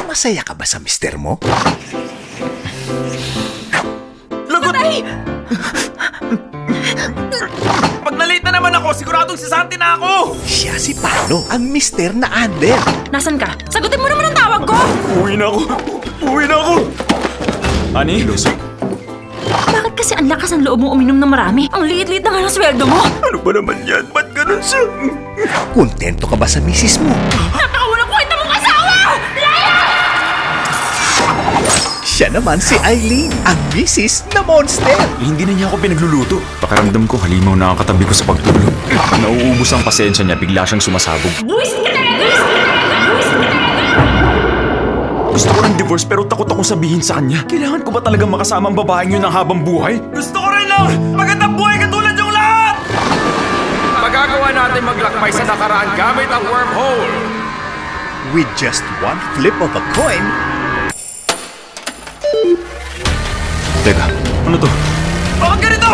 Masaya ka ba sa mister mo? Lagot! Pag na-late na naman ako, siguradong sisante na ako! Siya si Paolo, ang mister na Ander. Nasaan ka? Sagutin mo naman ang tawag ko! Uwi na ako! Uwi na ako! Ani? Bakit kasi ang lakas ng loob mo uminom na marami? Ang liit-liit na nga ng sweldo mo! Ano ba naman yan? Ba't ganun siya? Kontento ka ba sa misis mo? Napakawalang kwenta mong asawa! Liar! Siya naman si Eileen, ang misis na monster. Hindi na niya ako pinagluluto. Pakiramdam ko halimaw na ang katabi ko sa pagtulog. Nauubos ang pasensya niya, bigla siyang sumasabog. Buwisit ka talaga! Buwisit ka talaga! Gusto ko ng divorce pero takot akong sabihin sa kanya. Kailangan ko ba talaga makasama ang babaeng yun ng habang buhay? Gusto ko rin lang magandang buhay katulad yung lahat! Magagawa natin maglakbay sa nakaraan gamit ang wormhole. With just one flip of a coin, Teka, ano to? Bakit ganito?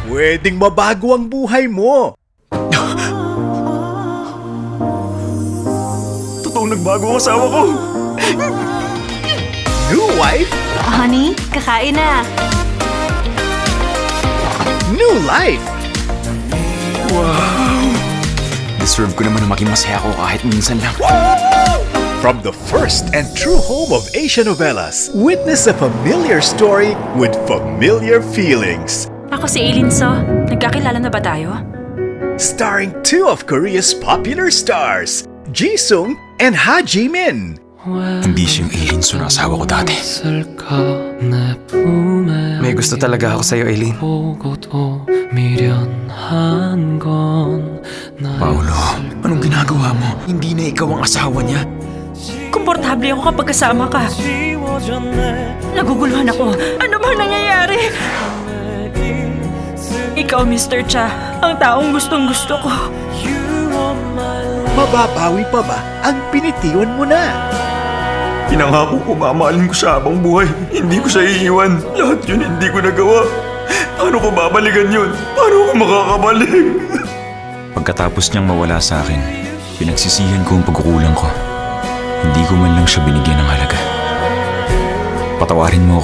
pwedeng mabago ang buhay mo. Totoong nagbago ang asawa ko. New wife, Honey, kakain na. new life. Deserve ko naman na maging masaya ako kahit minsan lang. From the first and true home of Asian novellas, witness a familiar story with familiar feelings. Ako si Aileen So. Nagkakilala na ba tayo? Starring two of Korea's popular stars, Jisung and Ha Jimin. Hindi siyang Aileen So na asawa ko dati. May gusto talaga ako sa'yo, Aileen. Paolo, anong ginagawa mo? Hindi na ikaw ang asawa niya. Komportable ako kapag kasama ka. Naguguluhan ako. Ano ba nangyayari? Ikaw, Mr. Cha, ang taong gustong-gusto ko. Mababawi pa ba ang pinitiwan mo na? Pinangako ko mamahalin ko siya habang buhay. Hindi ko siya iiwan. Lahat yun hindi ko nagawa. Paano ko babalikan yun? Paano ko makakabalik? Pagkatapos niyang mawala sa akin, pinagsisihan ko ang pagkukulang ko. Hindi ko man lang siya binigyan ng halaga. Patawarin mo ako.